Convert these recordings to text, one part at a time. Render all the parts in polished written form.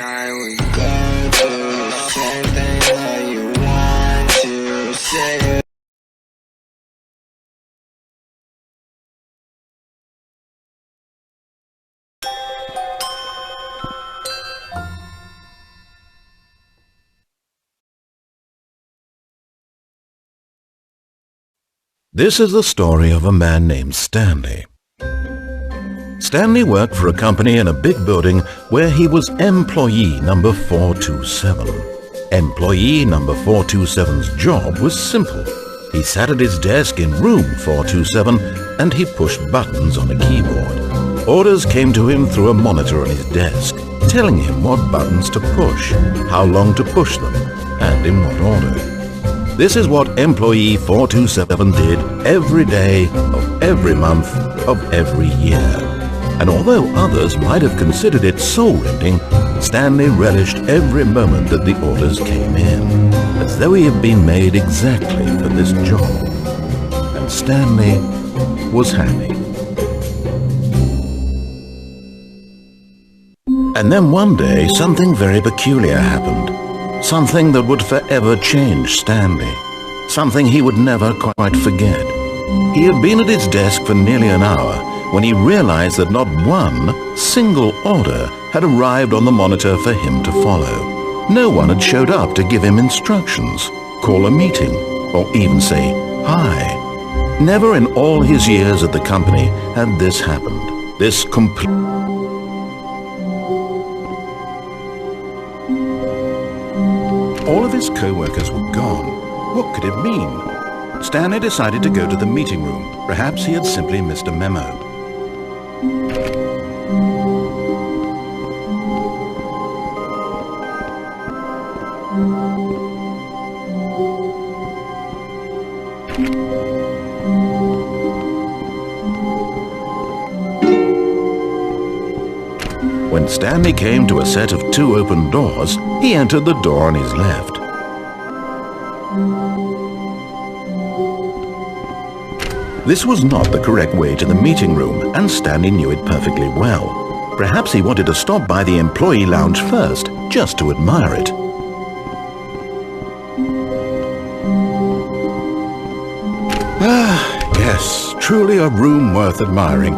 night we go through the same thing that you want to say. This is the story of a man named Stanley. Stanley worked for a company in a big building where he was employee number 427. Employee number 427's job was simple. He sat at his desk in room 427 and he pushed buttons on a keyboard. Orders came to him through a monitor on his desk, telling him what buttons to push, how long to push them, and in what order. This is what employee 427 did every day of every month of every year. And although others might have considered it soul-rending, Stanley relished every moment that the orders came in, as though he had been made exactly for this job. And Stanley was happy. And then one day something very peculiar happened. Something that would forever change Stanley. Something he would never quite forget. He had been at his desk for nearly an hour when he realized that not one single order had arrived on the monitor for him to follow. No one had showed up to give him instructions, call a meeting, or even say hi. Never in all his years at the company had this happened. This complete... All of his co-workers were gone. What could it mean? Stanley decided to go to the meeting room. Perhaps he had simply missed a memo. When Stanley came to a set of 2 open doors, he entered the door on his left. This was not the correct way to the meeting room, and Stanley knew it perfectly well. Perhaps he wanted to stop by the employee lounge first, just to admire it. Yes, truly a room worth admiring.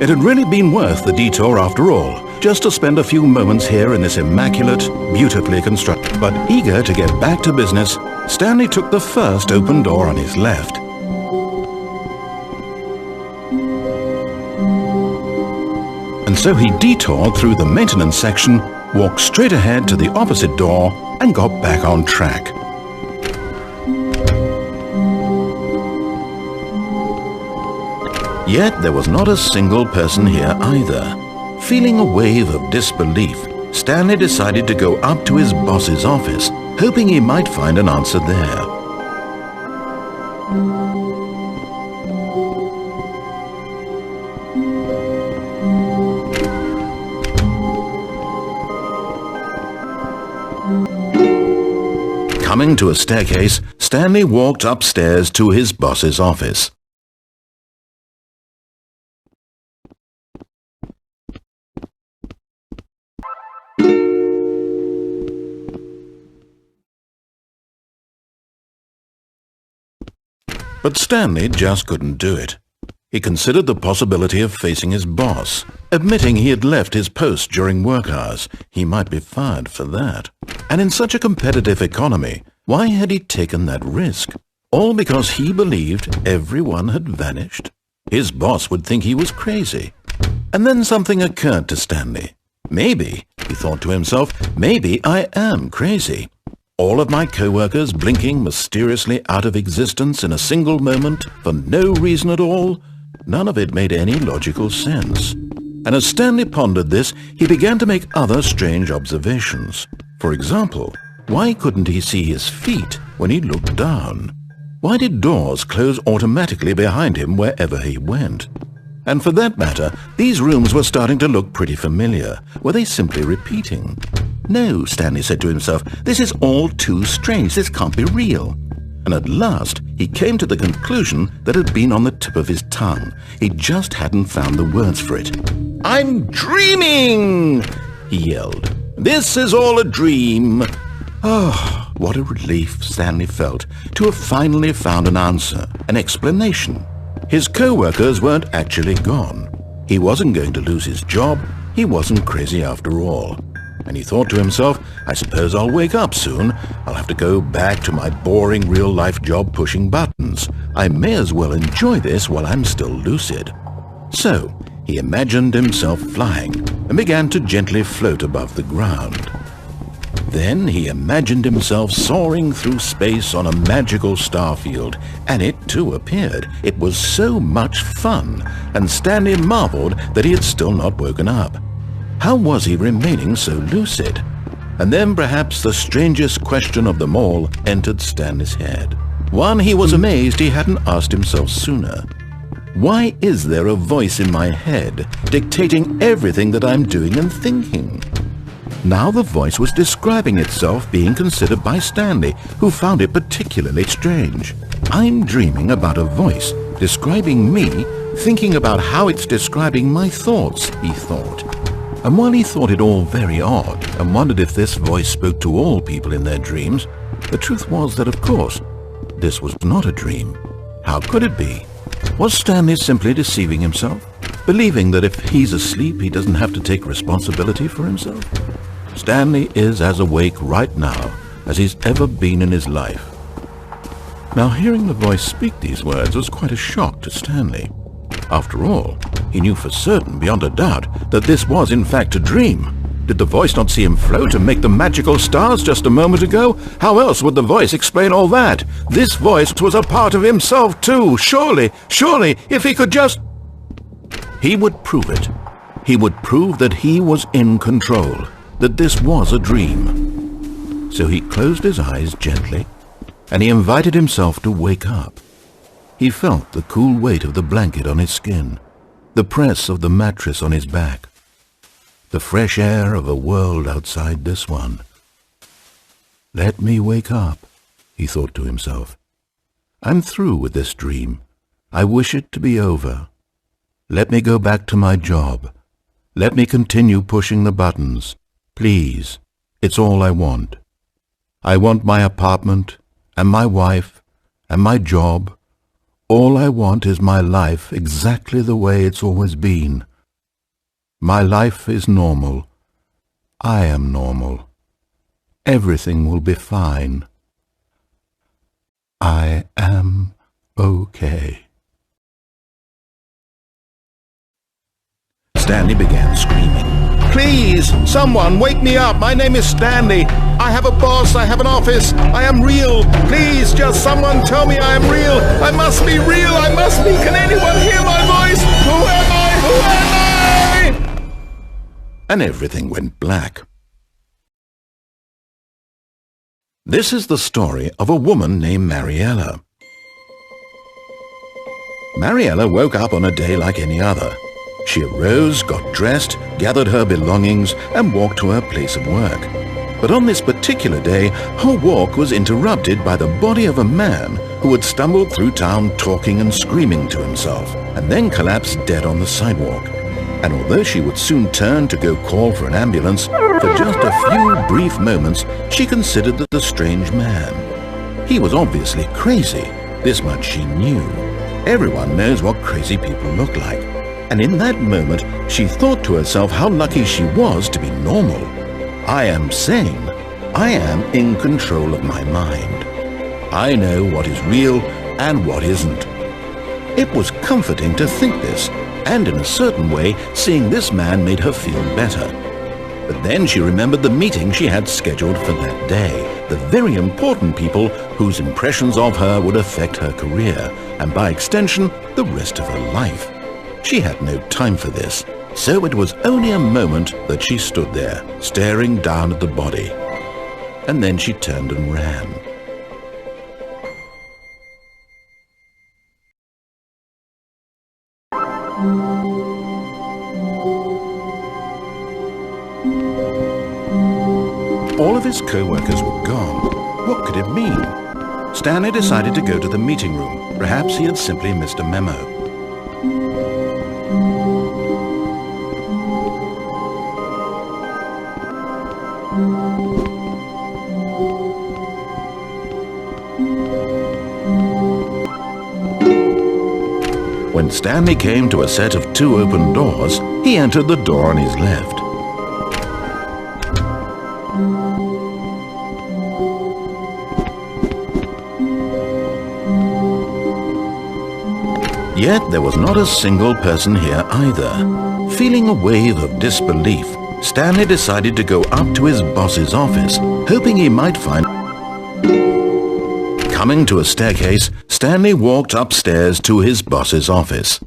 It had really been worth the detour after all, just to spend a few moments here in this immaculate, beautifully constructed. But eager to get back to business, Stanley took the first open door on his left. And so he detoured through the maintenance section, walked straight ahead to the opposite door, and got back on track. Yet there was not a single person here either. Feeling a wave of disbelief, Stanley decided to go up to his boss's office, hoping he might find an answer there. Coming to a staircase, Stanley walked upstairs to his boss's office. But Stanley just couldn't do it. He considered the possibility of facing his boss, admitting he had left his post during work hours. He might be fired for that. And in such a competitive economy, why had he taken that risk? All because he believed everyone had vanished? His boss would think he was crazy. And then something occurred to Stanley. Maybe, he thought to himself, maybe I am crazy. All of my co-workers blinking mysteriously out of existence in a single moment for no reason at all? None of it made any logical sense. And as Stanley pondered this, he began to make other strange observations. For example, why couldn't he see his feet when he looked down? Why did doors close automatically behind him wherever he went? And for that matter, these rooms were starting to look pretty familiar. Were they simply repeating? No, Stanley said to himself, this is all too strange. This can't be real. And at last, he came to the conclusion that had been on the tip of his tongue. He just hadn't found the words for it. "I'm dreaming!" he yelled. This is all a dream. Oh, what a relief Stanley felt to have finally found an answer, an explanation. His co-workers weren't actually gone. He wasn't going to lose his job. He wasn't crazy after all. And he thought to himself, I suppose I'll wake up soon. I'll have to go back to my boring real-life job pushing buttons. I may as well enjoy this while I'm still lucid. So, he imagined himself flying and began to gently float above the ground. Then he imagined himself soaring through space on a magical starfield, and it too appeared. It was so much fun, and Stanley marveled that he had still not woken up. How was he remaining so lucid? And then perhaps the strangest question of them all entered Stanley's head. One he was amazed he hadn't asked himself sooner. Why is there a voice in my head dictating everything that I'm doing and thinking? Now the voice was describing itself being considered by Stanley, who found it particularly strange. I'm dreaming about a voice describing me, thinking about how it's describing my thoughts, he thought. And while he thought it all very odd and wondered if this voice spoke to all people in their dreams, the truth was that, of course, this was not a dream. How could it be? Was Stanley simply deceiving himself, believing that if he's asleep he doesn't have to take responsibility for himself? Stanley is as awake right now as he's ever been in his life. Now, hearing the voice speak these words was quite a shock to Stanley. After all, he knew for certain, beyond a doubt, that this was in fact a dream. Did the voice not see him float and make the magical stars just a moment ago? How else would the voice explain all that? This voice was a part of himself too. Surely, if he could just... He would prove it. He would prove that he was in control, that this was a dream. So he closed his eyes gently, and he invited himself to wake up. He felt the cool weight of the blanket on his skin, the press of the mattress on his back, the fresh air of a world outside this one. Let me wake up, he thought to himself. I'm through with this dream. I wish it to be over. Let me go back to my job. Let me continue pushing the buttons. Please, it's all I want. I want my apartment, and my wife, and my job. All I want is my life exactly the way it's always been. My life is normal. I am normal. Everything will be fine. I am okay. Stanley began screaming. Please, someone, wake me up. My name is Stanley. I have a boss. I have an office. I am real. Please, just someone tell me I am real. I must be real. I must be. Can anyone hear my voice? Who am I? Who am I? And everything went black. This is the story of a woman named Mariella. Mariella woke up on a day like any other. She arose, got dressed, gathered her belongings, and walked to her place of work. But on this particular day, her walk was interrupted by the body of a man who had stumbled through town talking and screaming to himself, and then collapsed dead on the sidewalk. And although she would soon turn to go call for an ambulance, for just a few brief moments, she considered the strange man. He was obviously crazy. This much she knew. Everyone knows what crazy people look like. And in that moment, she thought to herself how lucky she was to be normal. I am sane. I am in control of my mind. I know what is real and what isn't. It was comforting to think this, and in a certain way, seeing this man made her feel better. But then she remembered the meeting she had scheduled for that day, the very important people whose impressions of her would affect her career, and by extension, the rest of her life. She had no time for this, so it was only a moment that she stood there, staring down at the body. And then she turned and ran. All of his co-workers were gone. What could it mean? Stanley decided to go to the meeting room. Perhaps he had simply missed a memo. When Stanley came to a set of 2 open doors, he entered the door on his left. Yet there was not a single person here either. Feeling a wave of disbelief, Stanley decided to go up to his boss's office, hoping he might find... Coming to a staircase, Stanley walked upstairs to his boss's office.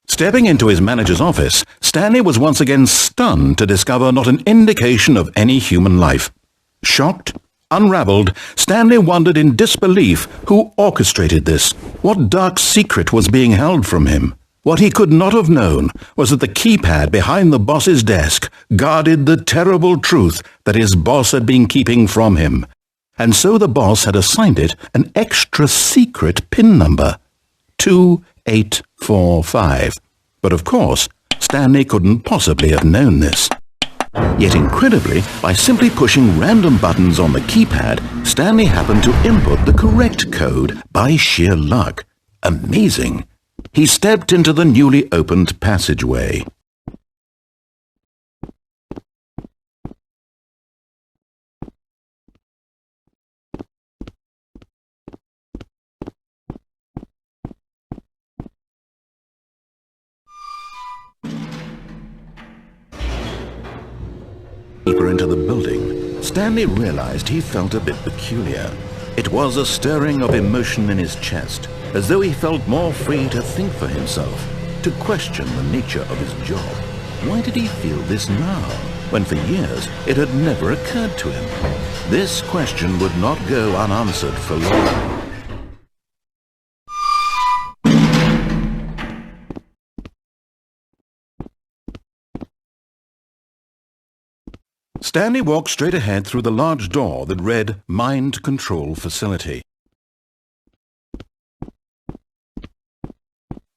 Stepping into his manager's office, Stanley was once again stunned to discover not an indication of any human life. Shocked, unraveled, Stanley wondered in disbelief who orchestrated this. What dark secret was being held from him? What he could not have known was that the keypad behind the boss's desk guarded the terrible truth that his boss had been keeping from him. And so the boss had assigned it an extra secret PIN number, 2845. But of course, Stanley couldn't possibly have known this. Yet incredibly, by simply pushing random buttons on the keypad, Stanley happened to input the correct code by sheer luck. Amazing! He stepped into the newly opened passageway. Deeper into the building, Stanley realized he felt a bit peculiar. It was a stirring of emotion in his chest, as though he felt more free to think for himself, to question the nature of his job. Why did he feel this now, when for years it had never occurred to him? This question would not go unanswered for long. Stanley walked straight ahead through the large door that read Mind Control Facility.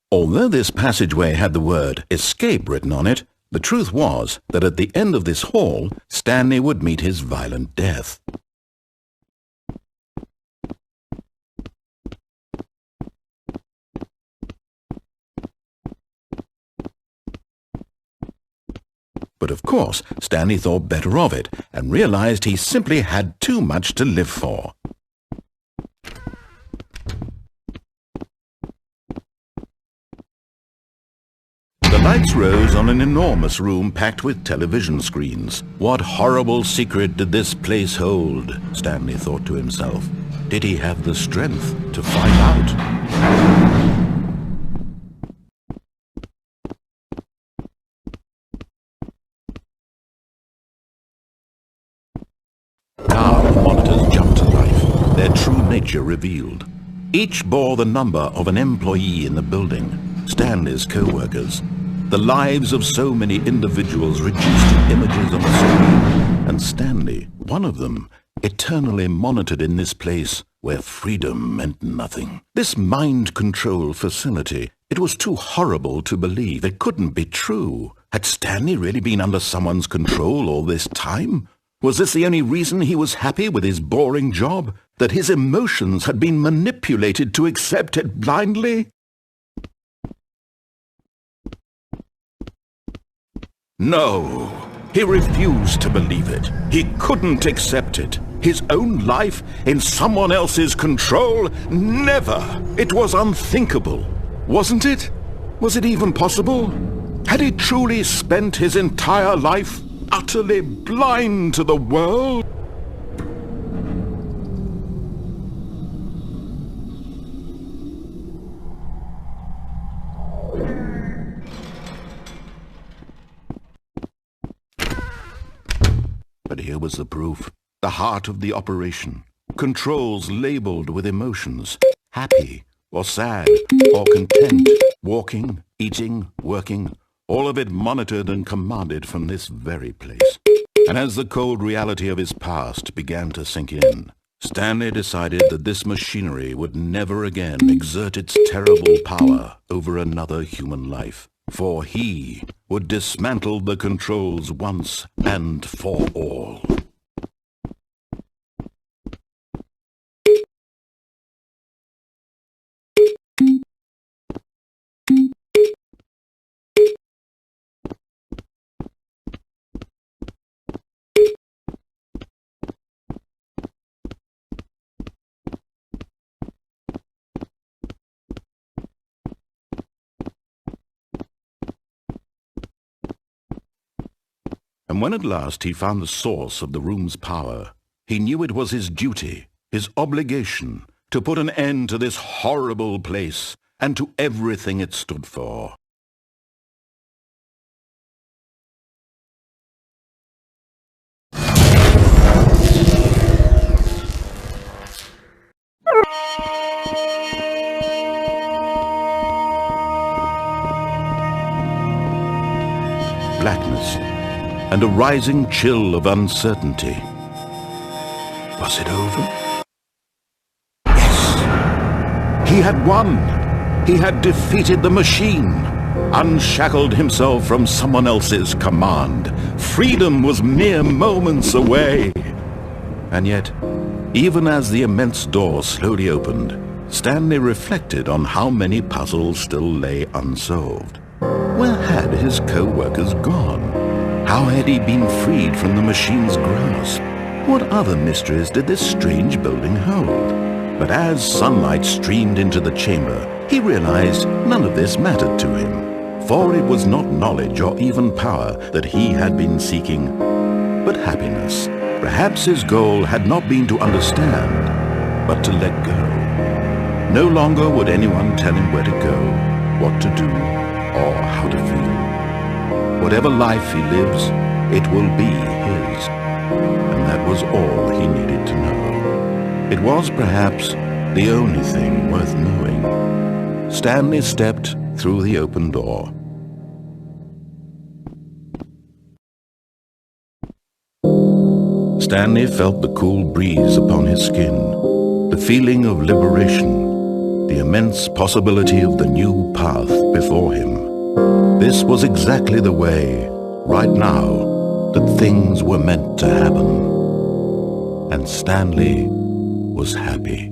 Although this passageway had the word Escape written on it, the truth was that at the end of this hall, Stanley would meet his violent death. But of course, Stanley thought better of it and realized he simply had too much to live for. The lights rose on an enormous room packed with television screens. What horrible secret did this place hold? Stanley thought to himself. Did he have the strength to find out? nature revealed. Each bore the number of an employee in the building, Stanley's co-workers. The lives of so many individuals reduced to images on a screen, and Stanley, one of them, eternally monitored in this place where freedom meant nothing. This mind control facility, it was too horrible to believe. It couldn't be true. Had Stanley really been under someone's control all this time? Was this the only reason he was happy with his boring job? That his emotions had been manipulated to accept it blindly? No, he refused to believe it. He couldn't accept it. His own life in someone else's control? Never! It was unthinkable. Wasn't it? Was it even possible? Had he truly spent his entire life utterly blind to the world? But here was the proof. The heart of the operation. Controls labeled with emotions. Happy or sad or content. Walking, eating, working. All of it monitored and commanded from this very place. And as the cold reality of his past began to sink in, Stanley decided that this machinery would never again exert its terrible power over another human life. For he would dismantle the controls once and for all. And when at last he found the source of the room's power, he knew it was his duty, his obligation, to put an end to this horrible place and to everything it stood for. Blackness and a rising chill of uncertainty. Was it over? Yes! He had won! He had defeated the machine, unshackled himself from someone else's command. Freedom was mere moments away. And yet, even as the immense door slowly opened, Stanley reflected on how many puzzles still lay unsolved. Where had his co-workers gone? How had he been freed from the machine's grasp? What other mysteries did this strange building hold? But as sunlight streamed into the chamber, he realized none of this mattered to him. For it was not knowledge or even power that he had been seeking, but happiness. Perhaps his goal had not been to understand, but to let go. No longer would anyone tell him where to go, what to do, or how to feel. Whatever life he lives, it will be his. And that was all he needed to know. It was perhaps the only thing worth knowing. Stanley stepped through the open door. Stanley felt the cool breeze upon his skin, the feeling of liberation, the immense possibility of the new path before him. This was exactly the way, right now, that things were meant to happen. And Stanley was happy.